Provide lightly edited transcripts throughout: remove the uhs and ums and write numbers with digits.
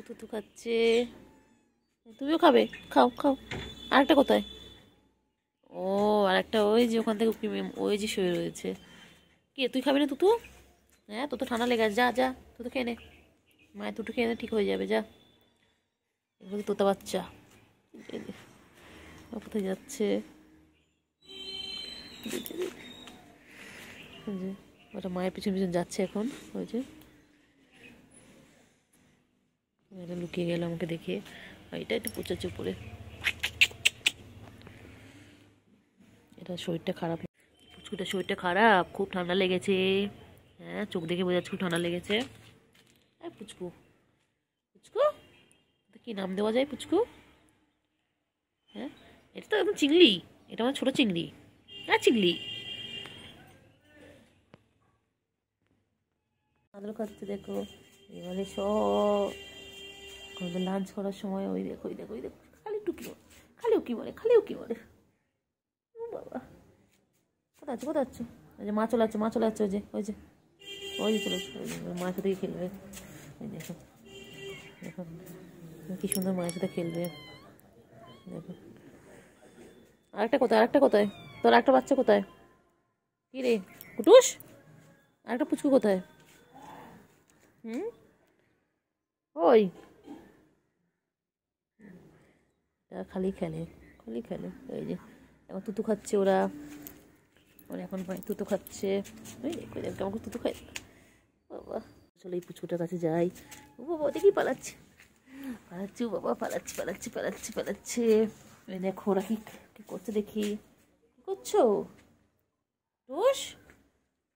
তুতু খাচ্ছে। তুমিও খাবে? খাও খাও। আরেকটা কোথায়? ও আরেকটা ওই যে ওখান থেকে ওই যে শুয়ে রয়েছে। কি তুই খাবি না তুতু? হ্যাঁ তোর তো ঠান্ডা লেগে আছে, যা যা তুতু খেয়ে নে। মায়ের তুতু খেয়ে নে, ঠিক হয়ে যাবে, যা। এগুলো তোতা বাচ্চা কোথায় যাচ্ছে? ওটা মায়ের পিছন পিছন যাচ্ছে এখন। ওই যে এটা লুকিয়ে গেল আমাকে দেখে। এটা একটু পোচাচ্ছে উপরে। এটা শরীরটা খারাপ, পুচকুটার শরীরটা খারাপ, খুব ঠান্ডা লেগেছে। হ্যাঁ চোখ দেখে বোঝা যাচ্ছে খুব ঠান্ডা লেগেছে। পুচকু পুচকু কি নাম দেওয়া যায় পুচকু? হ্যাঁ এটা তো একদম চিংড়ি, এটা আমার ছোট চিংড়ি। হ্যাঁ চিংড়ি আদর খাচ্ছে দেখো। এবারে সব লাঞ্চ করার সময় ওই দেখো ওই দেখো ওই দেখো, খালি টুকি বলে, খালি উকি বলে, খালি উকি বলে। বাবা কোথায় আছো কোথায় আছো? ওই যে মা চলে যাচ্ছে, মা চলে যাচ্ছে, ওই যে ওই যে ওই যে চলে যাচ্ছে, মায়ের সাথে খেলবে। ওই দেখো দেখো কি সুন্দর মায়ের সাথে খেলবে। দেখো আরেকটা কোথায়, আরেকটা কোথায়? তোর একটা বাচ্চা কোথায়? কি রে কুটুস? আরেকটা পুচকু কোথায়? হুম ওই খালি খেলে, খালি খেলে। এই যে এখন তুতু খাচ্ছে ওরা, ওরা এখন তুতু খাচ্ছে। ওই দেখো কেমন তুতু খাই। বাবা আসলে এই পুচকুটার কাছে যাই। ও বাবা দেখি পালাচ্ছে পালাচ্ছে, ও বাবা পালাচ্ছে পালাচ্ছে পালাচ্ছে পালাচ্ছে। ওই দেখো ওরা কি কি করছে দেখি। কি করছো কুটুস?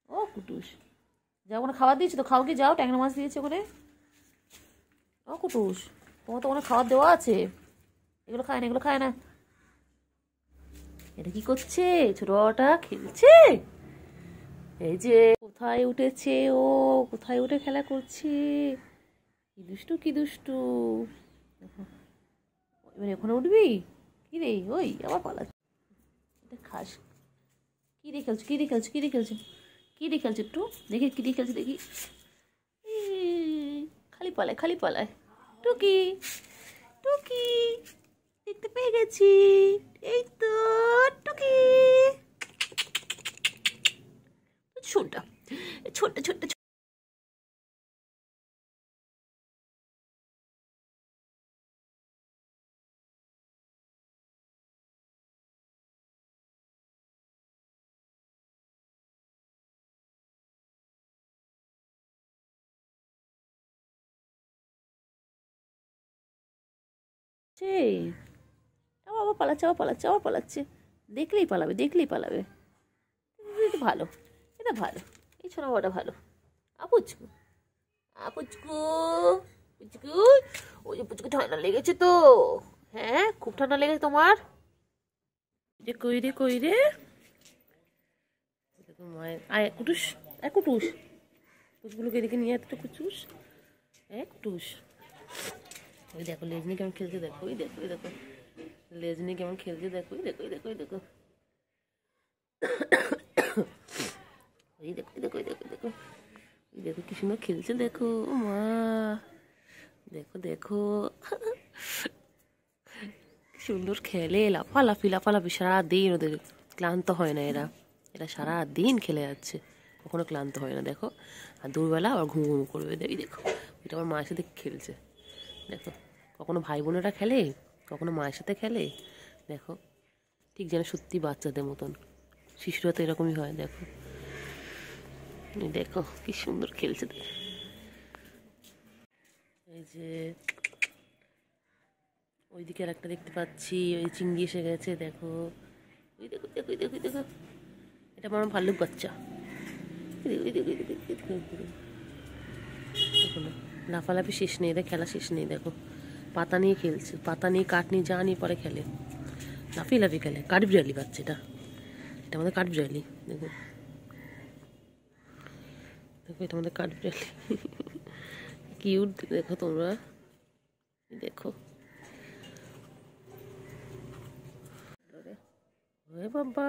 ও কুটুস যাও, ওখানে খাবার দিয়েছো তো, খাও কি যাও, ট্যাংরা মাছ দিয়েছে ওখানে। ও কুটুস তোমার তো ওখানে খাবার দেওয়া আছে, এগুলো খায় না, এগুলো খায় না। এটা কি করছে? ছোট বাবাটা খেলছে। এই যে কোথায় উঠেছে ও, কোথায় উঠে খেলা করছে। কি দুষ্টু কি দুষ্টু। দেখো এবার ওখানে উঠবি? কি রে ওই আবার পালাচ্ছে। এটা খাস। কি রে খেলছো, কি রে খেলছো, কি রে খেলছো, কি রে খেলছো একটু দেখি, কি রে খেলছো দেখি। খালি পালায় খালি পালায়। টুকি টুকি দেখতে পেয়ে গেছি, এই তো টুকি। ছোটটা ছোট্ট ছোট্ট। সেই আবার পালাচ্ছে, আবার পালাচ্ছে, আবার পালাচ্ছে। দেখলেই পালাবে, দেখলেই পালাবে। এটা ভালো, এটা ভালো, এই ছোট বড়টা ভালো। আপুচকু আপুচকু পুচকু। ওই যে পুচকু ঠান্ডা লেগেছে তো? হ্যাঁ খুব ঠান্ডা লেগেছে তোমার? যে কই রে কই রে? মায়ের আয় কুটুস, এক কুটুস, কুটুসগুলোকে এদিকে নিয়ে একটা কুটুস, এক কুটুস। ওই দেখো লেজ নিয়ে কেমন খেলছে, দেখো ওই দেখো ওই দেখো লেজ নিয়ে কেমন খেলছে, দেখো ওই দেখো ওই দেখো ওই দেখো ওই দেখো ওই দেখো ওই দেখো দেখো ওই দেখো কি সুন্দর খেলছে, দেখো মা, দেখো দেখো সুন্দর খেলে, লাফালাফি লাফালাফি সারাদিন, ওদের ক্লান্ত হয় না এরা, এরা সারাদিন খেলে যাচ্ছে, কখনো ক্লান্ত হয় না। দেখো আর দুপুরবেলা আবার ঘুম ঘুম করবে, দেখি দেখো এটা আমার মায়ের সাথে খেলছে। দেখো কখনো ভাই বোনেরা খেলে, কখনো মায়ের সাথে খেলে। দেখো ঠিক যেন সত্যি বাচ্চাদের মতন, শিশুরা তো এরকমই হয়। দেখো দেখো কি সুন্দর খেলছে। এই যে ওইদিকে আর একটা দেখতে পাচ্ছি, ওই চিংড়ি এসে গেছে। দেখো ওই দেখো দেখো দেখো দেখো এটা আমার ভাল্লুক বাচ্চা। ওই দেখো ওই দেখো ওই দেখো দেখো না, লাফালাফি শেষ নেই, এদের খেলা শেষ নেই। দেখো পাতা নিয়ে খেলছে, পাতা নিয়ে কাঠ নিয়ে যা নিয়ে পরে খেলে, লাফিয়ে লাফিয়ে খেলে। কাঠবিড়ালি বাচ্চা এটা, এটা আমাদের কাঠবিড়ালি। দেখো দেখো এটা আমাদের কাঠবিড়ালি কিউট দেখো তোমরা, দেখো ওরে বাবা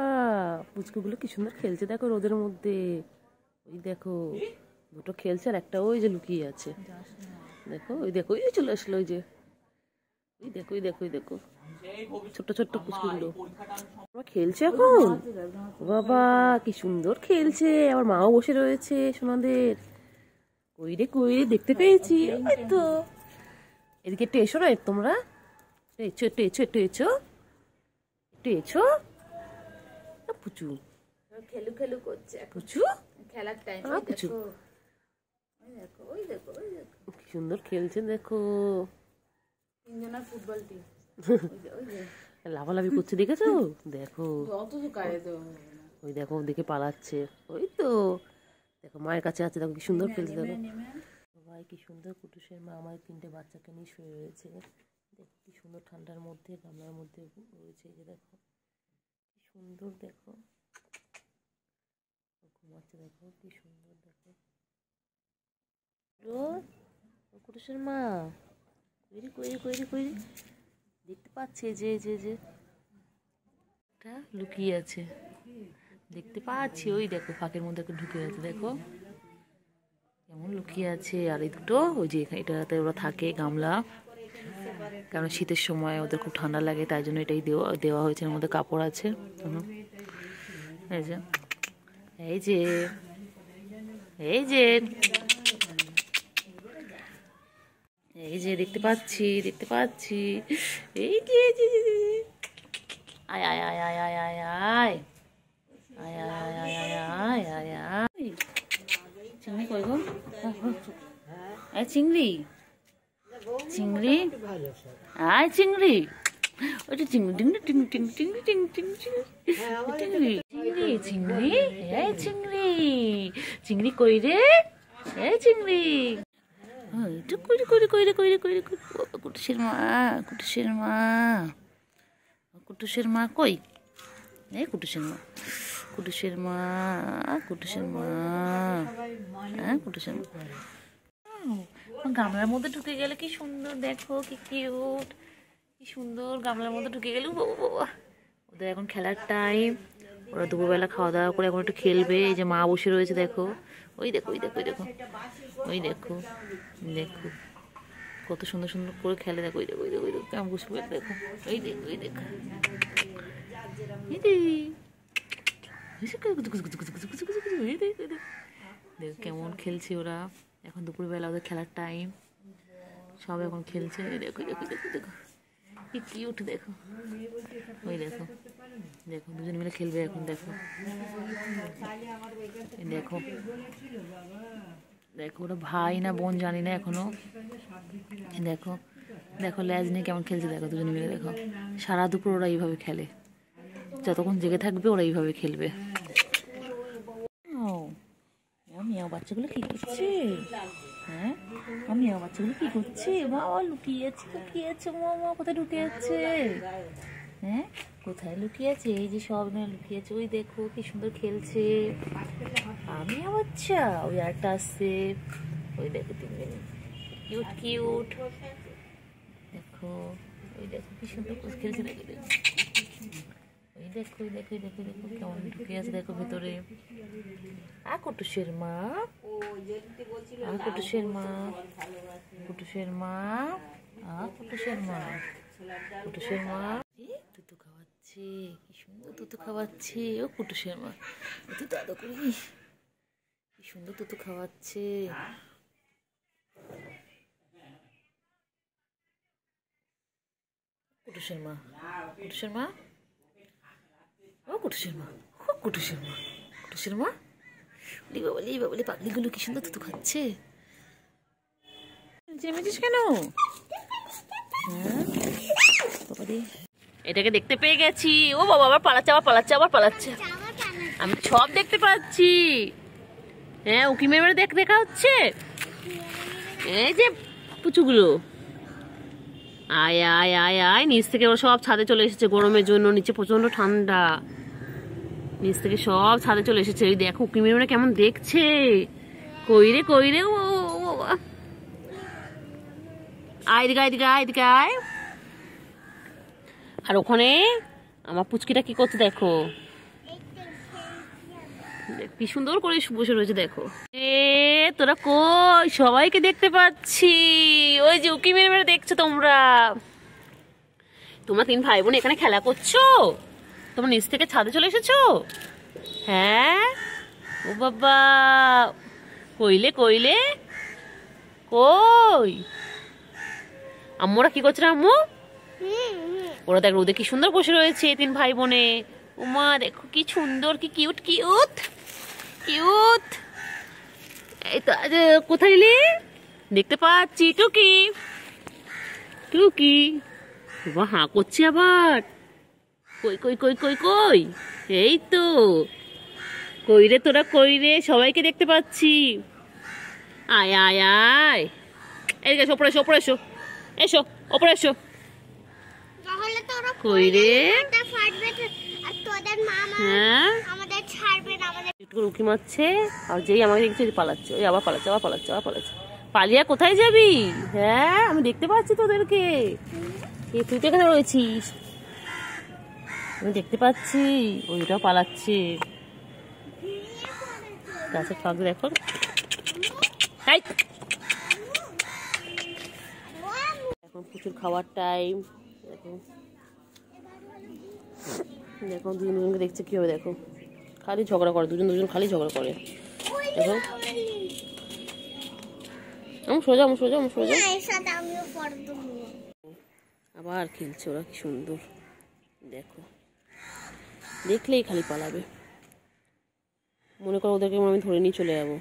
পুচকুগুলো কি সুন্দর খেলছে, দেখো রোদের মধ্যে। ওই দেখো দুটো খেলছে আর একটা ওই যে লুকিয়ে আছে। দেখো ওই দেখো ওই চলে আসলো, ওই যে ওই দেখো ওই দেখো ওই দেখো ছোট্ট ছোট্ট পুচকুগুলো খেলছে এখন। বাবা কি সুন্দর খেলছে, আমার মাও বসে রয়েছে সোনাদের। কইরে কইরে দেখতে পেয়েছি, ওই তো। এদিকে একটু এসো না তোমরা, একটু একটু এসো একটু এসো একটু এসো। পুচু খেলু খেলু করছে পুচু খেলার টাইম। পুচু কি সুন্দর খেলছে দেখো। তিনজনের ফুটবল টিম লাফালাফি করছে দেখেছো, দেখো ওই দেখো দেখে পালাচ্ছে, ওই তো দেখো মায়ের কাছে আছে, দেখো কি সুন্দর খেলছে। দেখো সবাই কি সুন্দর, কুটুসের মা আমার 3টে বাচ্চাকে নিয়ে শুয়ে রয়েছে। দেখো কি সুন্দর ঠান্ডার মধ্যে গামলার মধ্যে রয়েছে, এই যে দেখো কি সুন্দর, দেখো ঘুমাচ্ছে, দেখো কি সুন্দর। দেখো কুটুসের মা কইরি কইরি কইরি কইরি দেখতে পাচ্ছে, যে যে যে লুকিয়ে আছে দেখতে পাচ্ছি, ওই দেখো ফাঁকের মধ্যে ঢুকে আছে, দেখো কেমন লুকিয়ে আছে। আর এই দুটো ওই যে এটাতে ওরা থাকে গামলা, কারণ শীতের সময় ওদের খুব ঠান্ডা লাগে, তাই জন্য এটাই দেওয়া হয়েছে। এর মধ্যে কাপড় আছে, এই যে এই যে এই যে এই যে দেখতে পাচ্ছি দেখতে পাচ্ছি, এই যে আয় আয় আয় আয় আয় আয় আয় আয় আয় আয় আয় আয় আয়। চিংড়ি কই গো, চিংড়ি চিংড়ি আয় চিংড়ি, ওইটা চিংড়ি টিংড়ি টিংড়ি টিংড়ি টিংড়ি টিংড়ি টিংড়ি চিংড়ি চিংড়ি এই চিংড়ি চিংড়ি কই রে, এই চিংড়ি একটু কইরে কইরে কইরে কইরে কইরে কুটুসের মা কুটুসের মা কুটুসের মা কই, এই কুটুসের মা কুটুসের মা কুটুসের মা হ্যাঁ কুটুসের মা। গামলার মধ্যে ঢুকে গেলে কি সুন্দর, দেখো কি কিউট, কি সুন্দর গামলার মধ্যে ঢুকে গেল। বাবা ওদের এখন খেলার টাইম, ওরা দুপুরবেলা খাওয়া দাওয়া করে এখন একটু খেলবে। এই যে মা বসে রয়েছে, দেখো ওই দেখো ওই দেখো ওই দেখো ওই দেখো দেখো কত সুন্দর সুন্দর করে খেলে। দেখো ওই দেখো ওই দেখো ওই দেখো কেমন বসে পড়ে, দেখো ওই দেখো ওই দেখো দেখো কেমন খেলছে ওরা। এখন দুপুরবেলা ওদের খেলার টাইম, সব এখন খেলছে। দেখো দেখো দেখো দেখো কি কিউট, দেখো ওই দেখো দেখো দুজন মিলে খেলবে এখন। দেখো দেখো দেখো ওরা ভাই না বোন জানি না এখনো। দেখো দেখো ল্যাজ নিয়ে কেমন খেলছে, দেখো দুজন মিলে। দেখো সারা দুপুর ওরা এইভাবে খেলে, যতক্ষণ জেগে থাকবে ওরা এইভাবে খেলবে। মিয়াও বাচ্চাগুলো কি করছে, হ্যাঁ মিয়াও বাচ্চাগুলো কি করছে, বাবা লুকিয়ে আছে লুকিয়ে আছে, মামা কোথায় ঢুকে যাচ্ছে, হ্যাঁ কোথায় লুকিয়ে আছে, এই যে সব না লুকিয়ে আছে। ওই দেখো কি সুন্দর খেলছে। আমি বাচ্চা ওই আরেকটা আসছে, ওই দেখো তিনজন কিউট কিউট, দেখো ওই দেখো কি সুন্দর খেলছে। দেখো ওই দেখো ওই দেখো দেখো দেখো কেমন ঢুকে আছে, দেখো ভেতরে। কুটুসের মা কুটুসের মা কুটুসের মা কুটুসের মা কুটুসের মা তুতু খাওয়াচ্ছে, কি সুন্দর তুতু খাওয়াচ্ছে। ও কুটুসের মা তুই দাদা করি, কি সুন্দর তুতু খাওয়াচ্ছে। কুটুসের মা কুটুসের মা ও কুটুসের মা ও কুটুসের মা কুটুসের মা বাবলি বাবলি পাগলিগুলো কি সুন্দর তুতু খাচ্ছে। জেমেছিস কেন, এটাকে দেখতে পেয়ে গেছি। ও বাবা আবার পালাচ্ছে আবার পালাচ্ছে আবার পালাচ্ছে, আমি সব দেখতে পাচ্ছি। হ্যাঁ উকি মেরে মেরে দেখা হচ্ছে। এই যে পুচুগুলো আয় আয় আয় আয়, নিচ থেকে ওরা সব ছাদে চলে এসেছে গরমের জন্য, নিচে প্রচন্ড ঠান্ডা, নিচ থেকে সব ছাদে চলে এসেছে। ওই দেখো উকি মেরে মেরে কেমন দেখছে, কইরে কইরে ও আয় দিকে আয় দিকে আয় দিকে আয়। আর ওখানে আমার পুচকিটা কি করছে দেখো, দেখ কি সুন্দর করে বসে রয়েছে দেখো। এ তোরা কই? সবাইকে দেখতে পাচ্ছি। ওই যে উকি মেরে মেরে দেখছো তোমরা। তোমরা তিন ভাই বোন এখানে খেলা করছো? তোমরা নিচ থেকে ছাদে চলে এসেছো? হ্যাঁ, ও বাবা, কইলে কইলে কই? আম্মুরা কি করছে আম্মু? ওরা দেখ রোদে কি সুন্দর বসে রয়েছে তিন ভাই বোনে। উমা দেখো কি সুন্দর, কি কিউট কিউট কিউট। এই তো কোথায় এলি? দেখতে পাচ্ছি টুকি টুকি। বাবা হাঁ করছে আবার। কই কই কই কই কই? এই তো কই রে তোরা, কই রে? সবাইকে দেখতে পাচ্ছি। আয় আয় আয়, এদিকে এসো, ওপরে এসো, ওপরে এসো, এসো ওপরে এসো। কই রে? হ্যাঁ, একটু উকি মারছে আর যেই আমাকে দেখছে পালাচ্ছে। ওই আবার পালাচ্ছে, আবার পালাচ্ছে, আবার পালাচ্ছে। পালিয়া কোথায় যাবি? হ্যাঁ, আমি দেখতে পাচ্ছি তোদেরকে। তুই তো এখানে রয়েছিস, আমি দেখতে পাচ্ছি। ওইটাও পালাচ্ছে। গাছের ফাঁক দেখো। এখন প্রচুর খাওয়ার টাইম। দেখো দেখো দুজন দুজনকে দেখছে কিভাবে। দেখো খালি ঝগড়া করে, দুজন দুজন খালি ঝগড়া করে। দেখো আমি সোজা, আমি সোজা, আমি সোজা। আবার খেলছে ওরা, কি সুন্দর দেখো। দেখলেই খালি পালাবে। মনে করো ওদেরকে আমি ধরে নিয়ে চলে যাবো।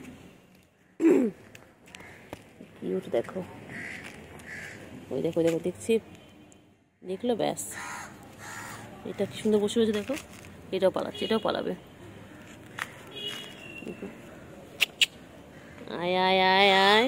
কিউট দেখো। ওই দেখো দেখো, দেখছি, দেখলো ব্যাস। এটা কি সুন্দর বসে রয়েছে দেখো। এটাও পালাচ্ছে, এটাও পালাবে। আয় আয় আয় আয়।